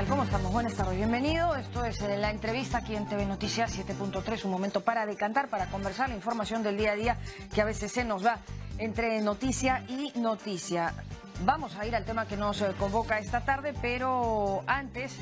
¿Cómo estamos? Buenas tardes, bienvenido. Esto es la entrevista aquí en TV Noticias 7.3, un momento para decantar, para conversar la información del día a día que a veces se nos va entre noticia y noticia. Vamos a ir al tema que nos convoca esta tarde, pero antes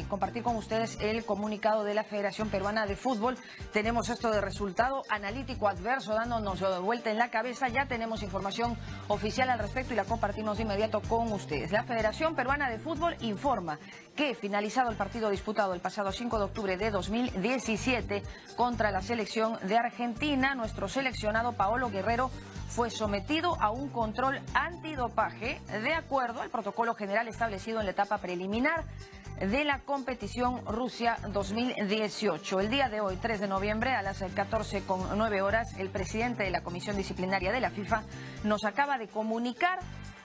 compartir con ustedes el comunicado de la Federación Peruana de Fútbol. Tenemos esto de resultado analítico adverso dándonos vuelta en la cabeza. Ya tenemos información oficial al respecto y la compartimos de inmediato con ustedes. La Federación Peruana de Fútbol informa que finalizado el partido disputado el pasado 5 de octubre de 2017 contra la selección de Argentina, nuestro seleccionado Paolo Guerrero fue sometido a un control antidopaje de acuerdo al protocolo general establecido en la etapa preliminar de la competición Rusia 2018. El día de hoy, 3 de noviembre, a las 14:09 el presidente de la Comisión Disciplinaria de la FIFA nos acaba de comunicar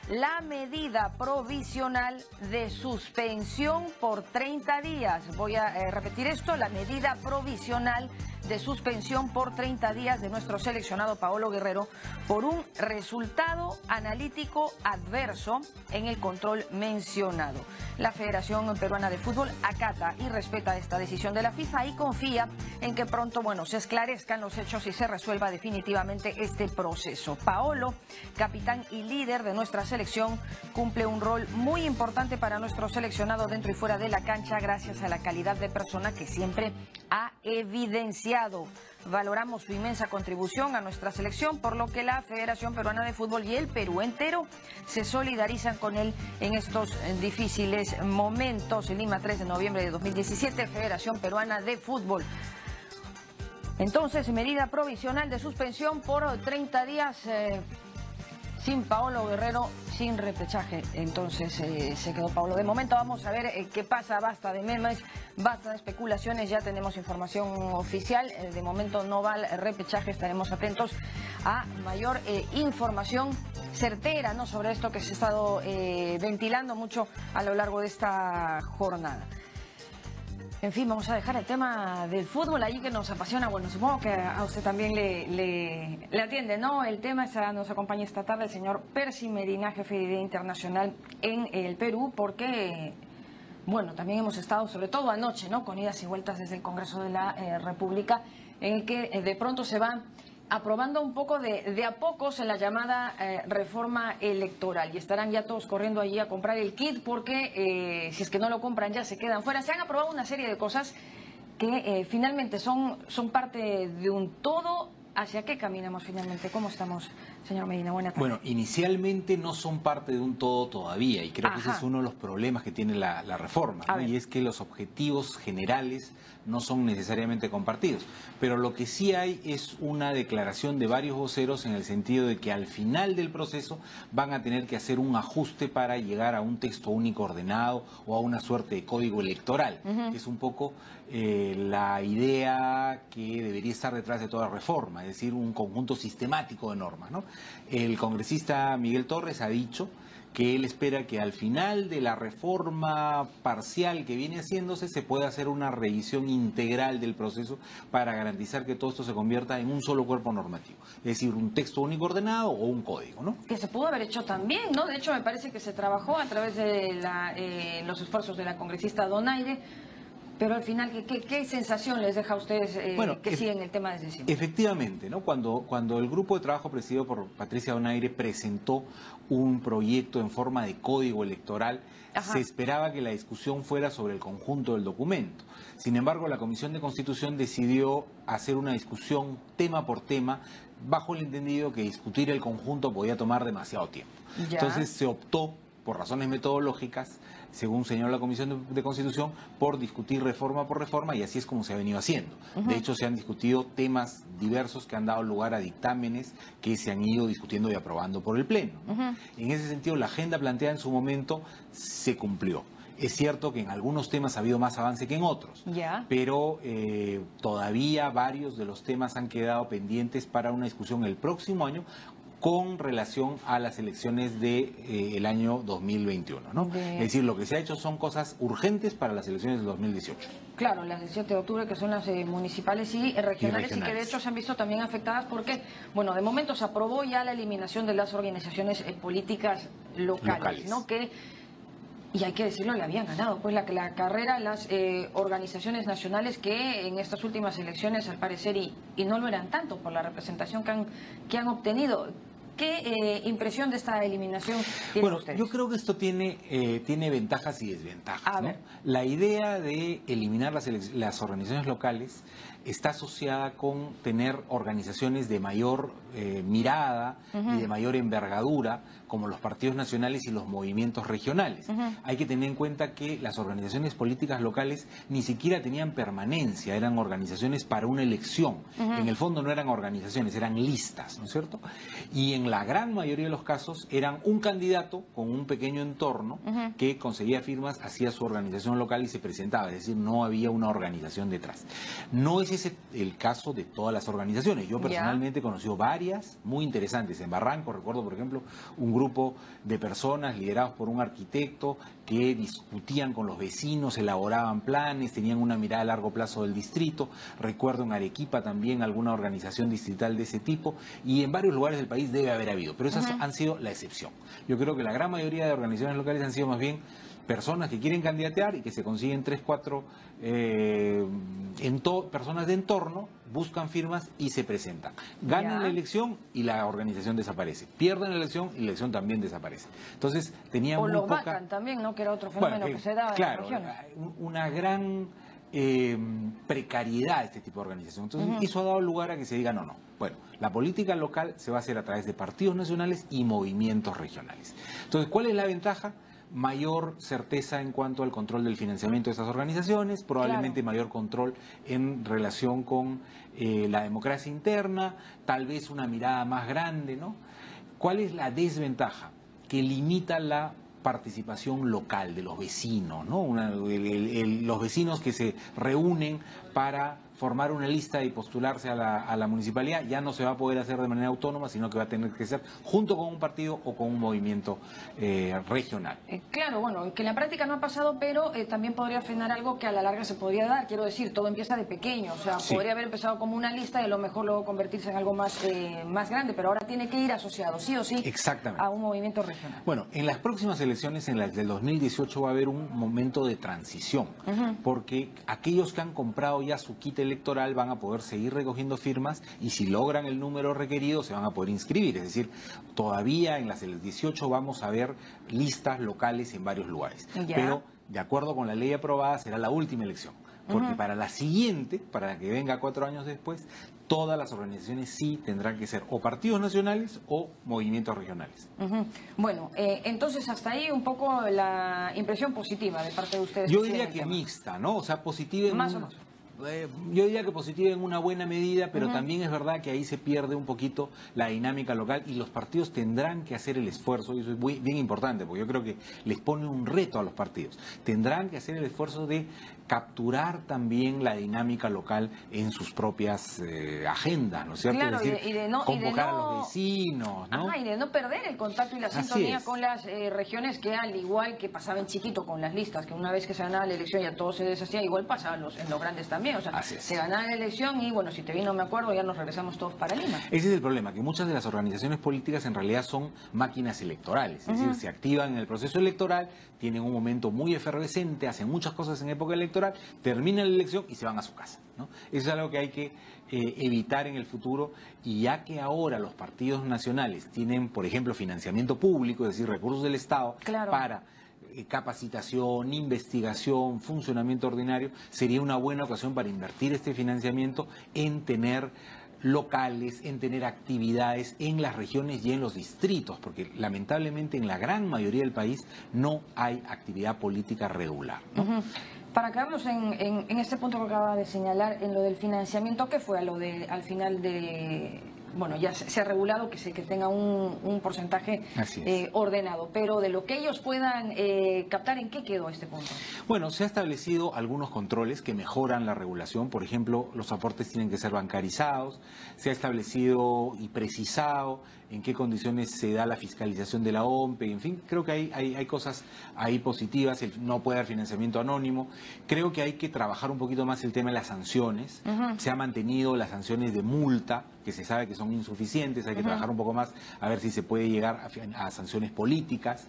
la medida provisional de suspensión por 30 días. Voy a repetir esto, la medida provisional de suspensión por 30 días de nuestro seleccionado Paolo Guerrero por un resultado analítico adverso en el control mencionado. La Federación Peruana de Fútbol acata y respeta esta decisión de la FIFA y confía en que pronto, se esclarezcan los hechos y se resuelva definitivamente este proceso. Paolo, capitán y líder de nuestra selección, cumple un rol muy importante para nuestro seleccionado dentro y fuera de la cancha gracias a la calidad de persona que siempre ha evidenciado. Valoramos su inmensa contribución a nuestra selección, por lo que la Federación Peruana de Fútbol y el Perú entero se solidarizan con él en estos difíciles momentos. En Lima, 3 de noviembre de 2017, Federación Peruana de Fútbol. Entonces, medida provisional de suspensión por 30 días sin Paolo Guerrero, sin repechaje. Entonces se quedó Paolo. De momento vamos a ver qué pasa. Basta de memes, basta de especulaciones. Ya tenemos información oficial. De momento no va el repechaje. Estaremos atentos a mayor información certera, ¿no?, sobre esto que se ha estado ventilando mucho a lo largo de esta jornada. En fin, vamos a dejar el tema del fútbol ahí que nos apasiona. Bueno, supongo que a usted también le atiende, ¿no? El tema nos acompaña esta tarde el señor Percy Medina, jefe de idea internacional en el Perú, porque, también hemos estado, sobre todo anoche, ¿no?, con idas y vueltas desde el Congreso de la República, en el que de pronto se va aprobando un poco de a pocos en la llamada reforma electoral, y estarán ya todos corriendo allí a comprar el kit porque si es que no lo compran ya se quedan fuera. Se han aprobado una serie de cosas que finalmente son parte de un todo. ¿Hacia qué caminamos finalmente? ¿Cómo estamos, señor Medina? Buenas tardes. Bueno, inicialmente no son parte de un todo todavía, y creo que ese es uno de los problemas que tiene la reforma, ¿no? Y es que los objetivos generales no son necesariamente compartidos. Pero lo que sí hay es una declaración de varios voceros en el sentido de que al final del proceso van a tener que hacer un ajuste para llegar a un texto único ordenado o a una suerte de código electoral, que es un poco la idea que debería estar detrás de toda reforma, es decir, un conjunto sistemático de normas, ¿no? El congresista Miguel Torres ha dicho que él espera que al final de la reforma parcial que viene haciéndose se pueda hacer una revisión integral del proceso para garantizar que todo esto se convierta en un solo cuerpo normativo, es decir, un texto único ordenado o un código, ¿no? Que se pudo haber hecho también, ¿no? De hecho, me parece que se trabajó a través de los esfuerzos de la congresista Donaire. Pero al final, ¿qué sensación les deja a ustedes que siguen el tema desde siempre? Efectivamente, ¿no? Cuando el grupo de trabajo presidido por Patricia Donaire presentó un proyecto en forma de código electoral, se esperaba que la discusión fuera sobre el conjunto del documento. Sin embargo, la Comisión de Constitución decidió hacer una discusión tema por tema, bajo el entendido que discutir el conjunto podía tomar demasiado tiempo. Entonces se optó, por razones metodológicas, según señaló la Comisión de Constitución, por discutir reforma por reforma, y así es como se ha venido haciendo. De hecho, se han discutido temas diversos que han dado lugar a dictámenes que se han ido discutiendo y aprobando por el Pleno. En ese sentido, la agenda planteada en su momento se cumplió. Es cierto que en algunos temas ha habido más avance que en otros, pero todavía varios de los temas han quedado pendientes para una discusión el próximo año, con relación a las elecciones del año 2021, ¿no? Es decir, lo que se ha hecho son cosas urgentes para las elecciones del 2018. Claro, las del 7 de octubre, que son las municipales y regionales, y que de hecho se han visto también afectadas porque, bueno, de momento se aprobó ya la eliminación de las organizaciones políticas locales, ¿no? Que, y hay que decirlo, le habían ganado pues la carrera a las organizaciones nacionales que en estas últimas elecciones, al parecer, y no lo eran tanto por la representación que han obtenido. ¿Qué impresión de esta eliminación tienen ustedes? Yo creo que esto tiene ventajas y desventajas, ¿no? La idea de eliminar las organizaciones locales está asociada con tener organizaciones de mayor mirada y de mayor envergadura, como los partidos nacionales y los movimientos regionales. Hay que tener en cuenta que las organizaciones políticas locales ni siquiera tenían permanencia, eran organizaciones para una elección. En el fondo no eran organizaciones, eran listas, ¿no es cierto? Y en la gran mayoría de los casos eran un candidato con un pequeño entorno que conseguía firmas, hacía su organización local y se presentaba, es decir, no había una organización detrás. No es ese el caso de todas las organizaciones. Yo personalmente he conocido varias muy interesantes. En Barranco recuerdo, por ejemplo, un grupo de personas liderados por un arquitecto que discutían con los vecinos, elaboraban planes, tenían una mirada a largo plazo del distrito. Recuerdo en Arequipa también alguna organización distrital de ese tipo, y en varios lugares del país debe haber habido, pero esas han sido la excepción. Yo creo que la gran mayoría de organizaciones locales han sido más bien personas que quieren candidatear y que se consiguen 3, 4 personas de entorno, buscan firmas y se presentan. Ganan la elección y la organización desaparece. Pierden la elección y la elección también desaparece. Entonces tenían muy poca... vacan también, ¿no? Que era otro fenómeno que se daba en las regiones. Una gran precariedad de este tipo de organización. Entonces eso ha dado lugar a que se diga no. Bueno, la política local se va a hacer a través de partidos nacionales y movimientos regionales. Entonces, ¿cuál es la ventaja? Mayor certeza en cuanto al control del financiamiento de estas organizaciones, probablemente mayor control en relación con la democracia interna, tal vez una mirada más grande, ¿no? ¿Cuál es la desventaja? Que limita la participación local de los vecinos, ¿no? Los vecinos que se reúnen para formar una lista y postularse a la municipalidad ya no se va a poder hacer de manera autónoma, sino que va a tener que ser junto con un partido o con un movimiento regional. Claro, bueno, que en la práctica no ha pasado, pero también podría frenar algo que a la larga se podría dar. Quiero decir, todo empieza de pequeño, o sea, podría haber empezado como una lista y a lo mejor luego convertirse en algo más grande, pero ahora tiene que ir asociado, sí o sí, a un movimiento regional. Bueno, en las próximas elecciones, en las del 2018, va a haber un momento de transición, porque aquellos que han comprado ya su kit electoral van a poder seguir recogiendo firmas y si logran el número requerido se van a poder inscribir. Es decir, todavía en las del 18 vamos a ver listas locales en varios lugares. Pero de acuerdo con la ley aprobada será la última elección. Porque para la siguiente, para la que venga 4 años después, todas las organizaciones sí tendrán que ser o partidos nacionales o movimientos regionales. Bueno, entonces hasta ahí un poco la impresión positiva de parte de ustedes. Yo diría que mixta, ¿no? O sea, positiva en más o menos. Yo diría que positiva en una buena medida, pero también es verdad que ahí se pierde un poquito la dinámica local y los partidos tendrán que hacer el esfuerzo, y eso es bien importante, porque yo creo que les pone un reto a los partidos. Tendrán que hacer el esfuerzo de capturar también la dinámica local en sus propias agendas, ¿no es cierto? Claro, es decir, y de no, convocar a los vecinos, ¿no? Y de no perder el contacto y la sintonía con las regiones, que al igual que pasaba en chiquito con las listas, que una vez que se ganaba la elección ya todo se deshacía, igual pasaba en los grandes también. O sea, se ganaba la elección y bueno, si te vino me acuerdo, ya nos regresamos todos para Lima. Ese es el problema, que muchas de las organizaciones políticas en realidad son máquinas electorales, es decir, se activan en el proceso electoral, tienen un momento muy efervescente, hacen muchas cosas en época electoral, termina la elección y se van a su casa, ¿no? Eso es algo que hay que evitar en el futuro, y ya que ahora los partidos nacionales tienen, por ejemplo, financiamiento público, es decir, recursos del Estado para capacitación, investigación, funcionamiento ordinario, sería una buena ocasión para invertir este financiamiento en tener locales, en tener actividades en las regiones y en los distritos, porque lamentablemente en la gran mayoría del país no hay actividad política regular, ¿no? Para quedarnos en este punto que acaba de señalar, en lo del financiamiento, ¿qué fue al final de bueno, ya se ha regulado que tenga un porcentaje ordenado, pero de lo que ellos puedan captar, ¿en qué quedó este punto? Bueno, se ha establecido algunos controles que mejoran la regulación. Por ejemplo, los aportes tienen que ser bancarizados. Se ha establecido y precisado en qué condiciones se da la fiscalización de la OMPE. En fin, creo que hay cosas ahí positivas. No puede haber financiamiento anónimo. Creo que hay que trabajar un poquito más el tema de las sanciones. Se ha mantenido las sanciones de multa, que se sabe que son insuficientes. Hay que trabajar un poco más a ver si se puede llegar a sanciones políticas.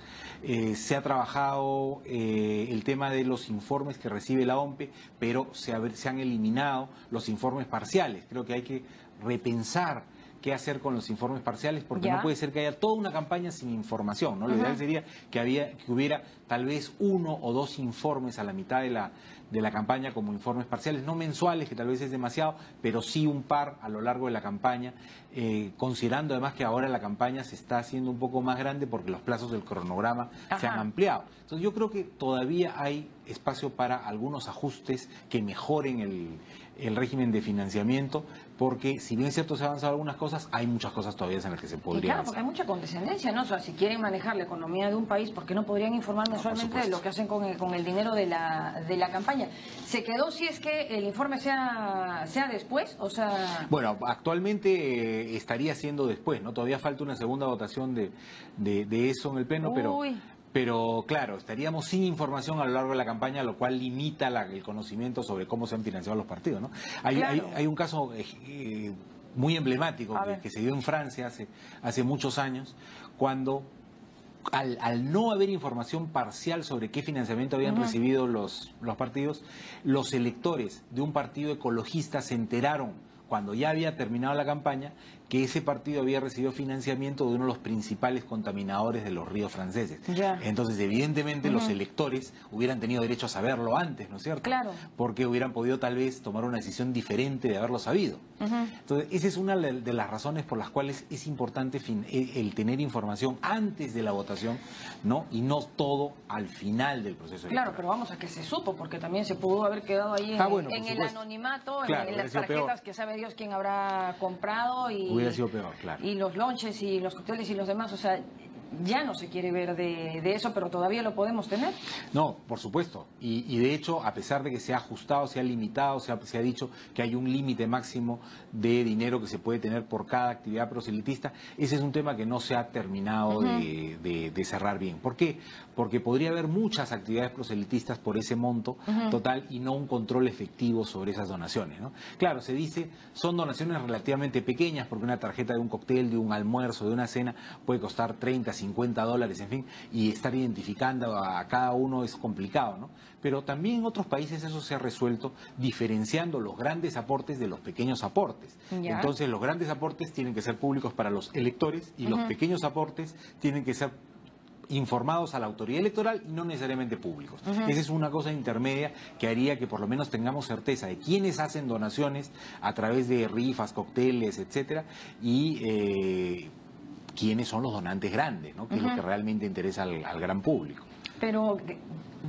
Se ha trabajado el tema de los informes que recibe la OMPE, pero se han eliminado los informes parciales. Creo que hay que repensar qué hacer con los informes parciales, porque no puede ser que haya toda una campaña sin información, ¿no? Lo ideal sería que hubiera tal vez 1 o 2 informes a la mitad de la campaña como informes parciales, no mensuales, que tal vez es demasiado, pero sí un par a lo largo de la campaña, considerando además que ahora la campaña se está haciendo un poco más grande porque los plazos del cronograma se han ampliado. Entonces yo creo que todavía hay espacio para algunos ajustes que mejoren el régimen de financiamiento, porque si bien es cierto se han avanzado algunas cosas, hay muas cosas todavía en las que se podría avanzar. Porque hay mucha condescendencia, ¿no? O sea, si quieren manejar la economía de un país, ¿por qué no podrían informar mensualmente de lo que hacen con el dinero de la campaña? ¿Se quedó si es que el informe sea después? O sea... Bueno, actualmente estaría siendo después, ¿no? Todavía falta una segunda votación de eso en el Pleno, pero claro, estaríamos sin información a lo largo de la campaña, lo cual limita el conocimiento sobre cómo se han financiado los partidos, ¿no? Hay un caso muy emblemático que se dio en Francia hace muchos años, cuando al no haber información parcial sobre qué financiamiento habían recibido los partidos, los electores de un partido ecologista se enteraron, cuando ya había terminado la campaña, que ese partido había recibido financiamiento de uno de los principales contaminadores de los ríos franceses. Entonces, evidentemente, los electores hubieran tenido derecho a saberlo antes, ¿no es cierto? Claro. Porque hubieran podido tal vez tomar una decisión diferente de haberlo sabido. Entonces, esa es una de las razones por las cuales es importante el tener información antes de la votación, ¿no? Y no todo al final del proceso electoral. Claro, pero vamos a que se supo, porque también se pudo haber quedado ahí en el anonimato, en las tarjetas que sabe Dios quién habrá comprado y... Hubiera sido peor, claro. Y los lonches y los cócteles y los demás, o sea, ya no se quiere ver de eso, pero todavía lo podemos tener. No, por supuesto. Y de hecho, a pesar de que se ha ajustado, se ha limitado, se ha dicho que hay un límite máximo de dinero que se puede tener por cada actividad proselitista, ese es un tema que no se ha terminado de cerrar bien. ¿Por qué? Porque podría haber muchas actividades proselitistas por ese monto total y no un control efectivo sobre esas donaciones, ¿no? Claro, se dice, son donaciones relativamente pequeñas, porque una tarjeta de un cóctel, de un almuerzo, de una cena, puede costar 30, 50 dólares, en fin, y estar identificando a cada uno es complicado, ¿no? Pero también en otros países eso se ha resuelto diferenciando los grandes aportes de los pequeños aportes. Entonces, los grandes aportes tienen que ser públicos para los electores y los pequeños aportes tienen que ser informados a la autoridad electoral y no necesariamente públicos. Esa es una cosa intermedia que haría que por lo menos tengamos certeza de quiénes hacen donaciones a través de rifas, cócteles, etcétera, y quiénes son los donantes grandes, ¿no? Que es lo que realmente interesa al gran público. Pero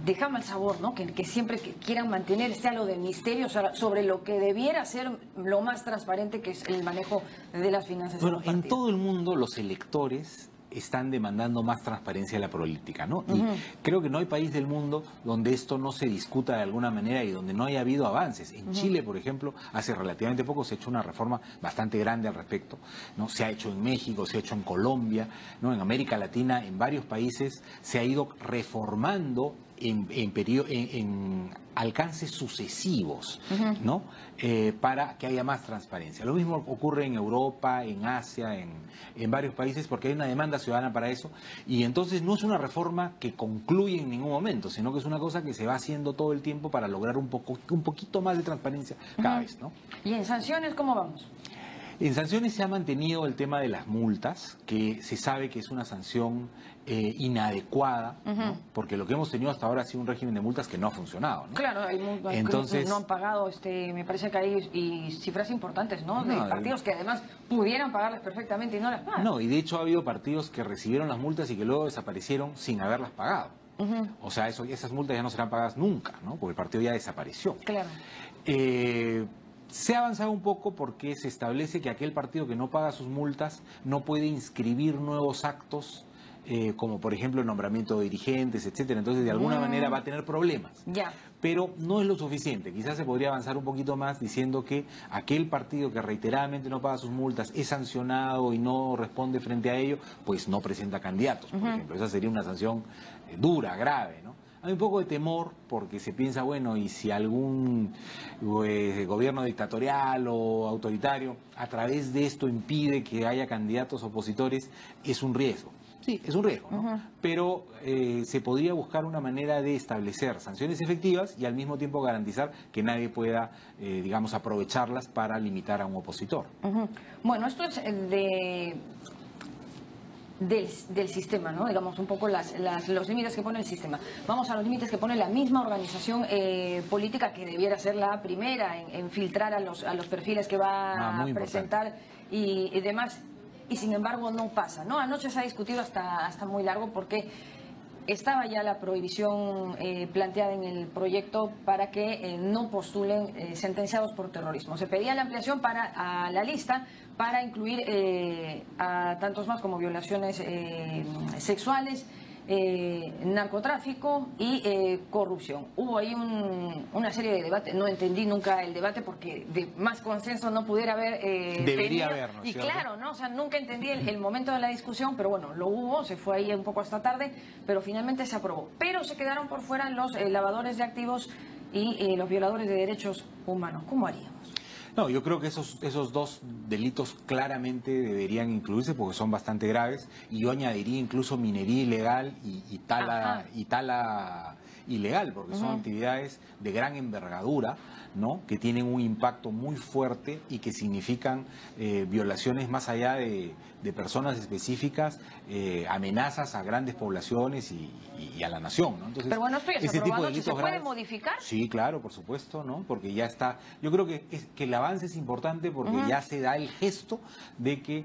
deja mal sabor, ¿no? Que siempre quieran mantener este halo de misterio sobre lo que debiera ser lo más transparente, que es el manejo de las finanzas. Bueno, en todo el mundo los electores están demandando más transparencia en la política, ¿no? Y creo que no hay país del mundo donde esto no se discuta de alguna manera y donde no haya habido avances. En Chile, por ejemplo, hace relativamente poco se ha hecho una reforma bastante grande al respecto, ¿no? Se ha hecho en México, se ha hecho en Colombia, ¿no? En América Latina, en varios países se ha ido reformando en alcances sucesivos, ¿no? Para que haya más transparencia. Lo mismo ocurre en Europa, en Asia, en varios países, porque hay una demanda ciudadana para eso, y entonces no es una reforma que concluye en ningún momento, sino que es una cosa que se va haciendo todo el tiempo para lograr un poquito más de transparencia cada vez, ¿no? ¿Y en sanciones cómo vamos? En sanciones se ha mantenido el tema de las multas, que se sabe que es una sanción inadecuada, ¿no? Porque lo que hemos tenido hasta ahora ha sido un régimen de multas que no ha funcionado, ¿no? Claro, hay entonces no han pagado, me parece que hay cifras importantes, ¿no? De partidos que además pudieran pagarlas perfectamente y no las pagan. No, y de hecho ha habido partidos que recibieron las multas y que luego desaparecieron sin haberlas pagado. O sea, esas multas ya no serán pagadas nunca, ¿no? Porque el partido ya desapareció. Claro. Se ha avanzado un poco porque se establece que aquel partido que no paga sus multas no puede inscribir nuevos actos, como por ejemplo el nombramiento de dirigentes, etcétera. Entonces, de alguna manera va a tener problemas. Ya. Pero no es lo suficiente. Quizás se podría avanzar un poquito más diciendo que aquel partido que reiteradamente no paga sus multas es sancionado y no responde frente a ello, pues no presenta candidatos, por ejemplo. Esa sería una sanción dura, grave, ¿no? Hay un poco de temor porque se piensa, bueno, y si algún gobierno dictatorial o autoritario a través de esto impide que haya candidatos opositores, es un riesgo. Sí, es un riesgo, ¿no? Pero se podría buscar una manera de establecer sanciones efectivas y al mismo tiempo garantizar que nadie pueda, digamos, aprovecharlas para limitar a un opositor. Bueno, esto es del sistema, ¿no? Digamos, un poco los límites que pone el sistema. Vamos a los límites que pone la misma organización política que debiera ser la primera en filtrar a los perfiles que va a presentar y demás. Y sin embargo no pasa, ¿no? Anoche se ha discutido hasta muy largo porque estaba ya la prohibición planteada en el proyecto para que no postulen sentenciados por terrorismo. Se pedía la ampliación a la lista para incluir a tantos más como violaciones sexuales, narcotráfico y corrupción. Hubo ahí una serie de debates, no entendí nunca el debate porque de más consenso no pudiera haber debería haber, ¿no? Y claro, ¿no? O sea, nunca entendí el momento de la discusión, pero bueno, lo hubo, se fue ahí un poco hasta tarde, pero finalmente se aprobó. Pero se quedaron por fuera los lavadores de activos y los violadores de derechos humanos. ¿Cómo haríamos? No, yo creo que esos dos delitos claramente deberían incluirse porque son bastante graves y yo añadiría incluso minería ilegal y tala ilegal porque son actividades de gran envergadura, ¿no? Que tienen un impacto muy fuerte y que significan violaciones más allá de personas específicas, amenazas a grandes poblaciones y a la nación, ¿no? Entonces, pero bueno, esto ya se ha aprobado, ¿se puede modificar? Sí, claro, por supuesto, ¿no? Porque ya está. Yo creo que el avance es importante porque ya se da el gesto de que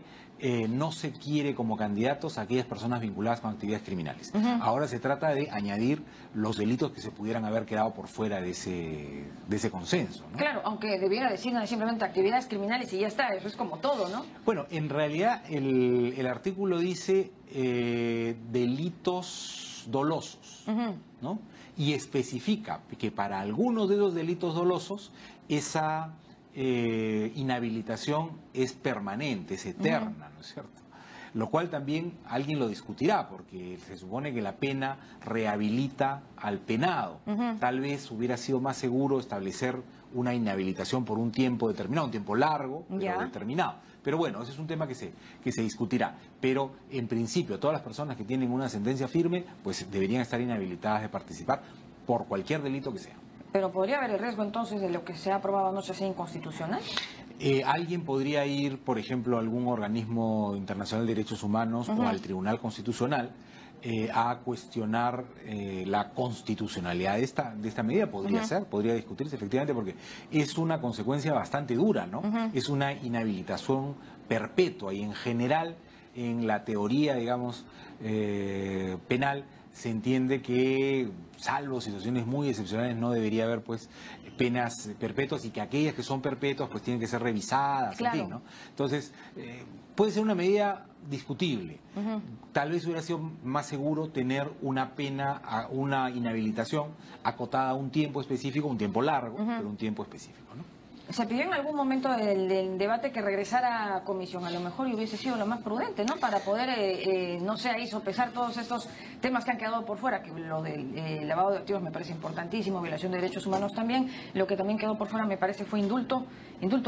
no se quiere como candidatos a aquellas personas vinculadas con actividades criminales. Ahora se trata de añadir los delitos que se pudieran haber quedado por fuera de ese consenso, ¿no? Claro, aunque debiera decir simplemente actividades criminales y ya está, eso es como todo, ¿no? Bueno, en realidad el artículo dice delitos dolosos, ¿no? Y especifica que para algunos de esos delitos dolosos esa inhabilitación es permanente, es eterna, ¿no es cierto? Lo cual también alguien lo discutirá, porque se supone que la pena rehabilita al penado. Tal vez hubiera sido más seguro establecer una inhabilitación por un tiempo determinado, un tiempo largo, pero determinado. Pero bueno, ese es un tema que se discutirá. Pero en principio, todas las personas que tienen una sentencia firme, pues deberían estar inhabilitadas de participar por cualquier delito que sea. ¿Pero podría haber el riesgo entonces de lo que se ha aprobado anoche sea inconstitucional? Alguien podría ir, por ejemplo, a algún organismo internacional de derechos humanos o al Tribunal Constitucional a cuestionar la constitucionalidad de esta medida. Podría ser, podría discutirse efectivamente porque es una consecuencia bastante dura, ¿no? Es una inhabilitación perpetua y en general en la teoría, digamos, penal se entiende que, salvo situaciones muy excepcionales, no debería haber pues penas perpetuas y que aquellas que son perpetuas pues tienen que ser revisadas, en fin, ¿no? Entonces, puede ser una medida discutible. Tal vez hubiera sido más seguro tener una pena, una inhabilitación acotada a un tiempo específico, un tiempo largo, pero un tiempo específico, ¿no? Se pidió en algún momento del debate que regresara a comisión, a lo mejor y hubiese sido lo más prudente, ¿no? Para poder, no sé, ahí sopesar todos estos temas que han quedado por fuera, que lo del lavado de activos me parece importantísimo, violación de derechos humanos también, lo que también quedó por fuera me parece fue indulto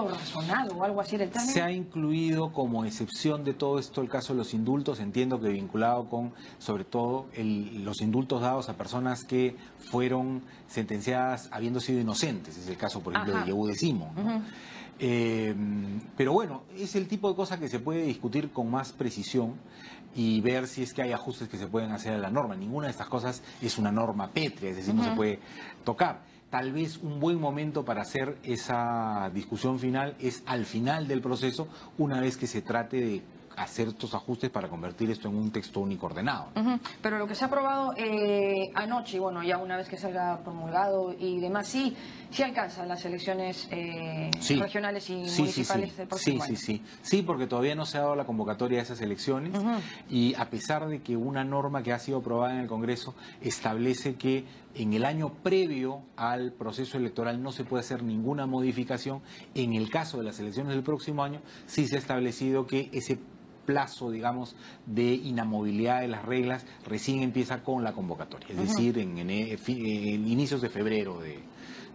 razonado o algo así del término. Se ha incluido como excepción de todo esto el caso de los indultos, entiendo que vinculado con, sobre todo, los indultos dados a personas que fueron sentenciadas habiendo sido inocentes, es el caso, por ejemplo, de Yehude Simón, ¿no? Pero bueno, es el tipo de cosas que se puede discutir con más precisión y ver si es que hay ajustes que se pueden hacer a la norma. Ninguna de estas cosas es una norma pétrea, es decir, no se puede tocar. Tal vez un buen momento para hacer esa discusión final es al final del proceso, una vez que se trate de hacer estos ajustes para convertir esto en un texto único ordenado. Pero lo que se ha aprobado anoche, y bueno, ya una vez que salga promulgado y demás, sí alcanza las elecciones regionales y municipales del próximo año. Sí, porque todavía no se ha dado la convocatoria de esas elecciones y a pesar de que una norma que ha sido aprobada en el Congreso establece que en el año previo al proceso electoral no se puede hacer ninguna modificación, en el caso de las elecciones del próximo año sí se ha establecido que ese plazo, digamos, de inamovilidad de las reglas recién empieza con la convocatoria, es decir, en inicios de febrero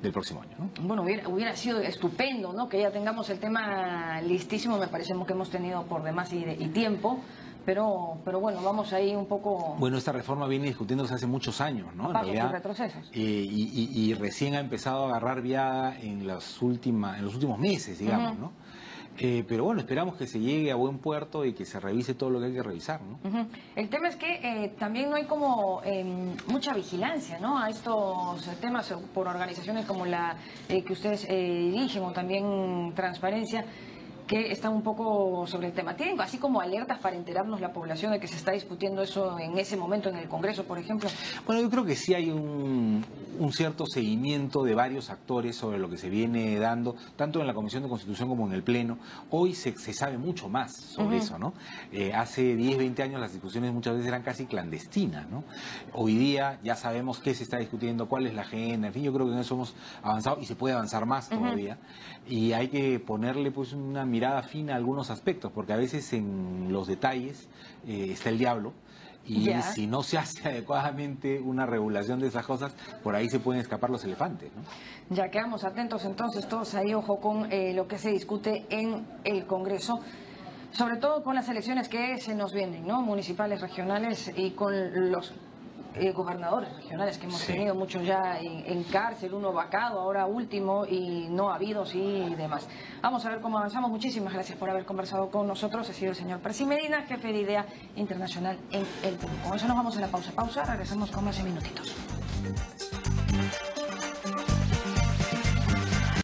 del próximo año, ¿no? Bueno, hubiera sido estupendo, ¿no?, que ya tengamos el tema listísimo. Me parece que hemos tenido por demás y pero bueno, vamos ahí un poco... Bueno, esta reforma viene discutiéndose hace muchos años, ¿no? Pasos y retrocesos. Y recién ha empezado a agarrar viada en los últimos meses, digamos, ¿no? Pero bueno, esperamos que se llegue a buen puerto y que se revise todo lo que hay que revisar, ¿no? El tema es que también no hay como mucha vigilancia, ¿no?, a estos temas por organizaciones como la que ustedes dirigen, o también Transparencia, que están un poco sobre el tema. ¿Tienen así como alertas para enterarnos la población de que se está discutiendo eso en ese momento en el Congreso, por ejemplo? Bueno, yo creo que sí hay un cierto seguimiento de varios actores sobre lo que se viene dando, tanto en la Comisión de Constitución como en el Pleno. Hoy se sabe mucho más sobre eso, ¿no? Hace 10, 20 años las discusiones muchas veces eran casi clandestinas, ¿no? Hoy día ya sabemos qué se está discutiendo, cuál es la agenda, en fin, yo creo que en eso hemos avanzado y se puede avanzar más todavía. Y hay que ponerle pues una mirada fina a algunos aspectos, porque a veces en los detalles está el diablo. Y si no se hace adecuadamente una regulación de esas cosas, por ahí se pueden escapar los elefantes, ¿no? Ya quedamos atentos entonces todos ahí, ojo con lo que se discute en el Congreso, sobre todo con las elecciones que se nos vienen, ¿no?, municipales, regionales, y con los gobernadores regionales que hemos tenido muchos ya en cárcel, uno vacado, ahora último, y no habidos y demás. Vamos a ver cómo avanzamos. Muchísimas gracias por haber conversado con nosotros. Ha sido el señor Percy Medina, jefe de IDEA Internacional en el Perú. Con eso nos vamos a la pausa. Regresamos con más en minutitos.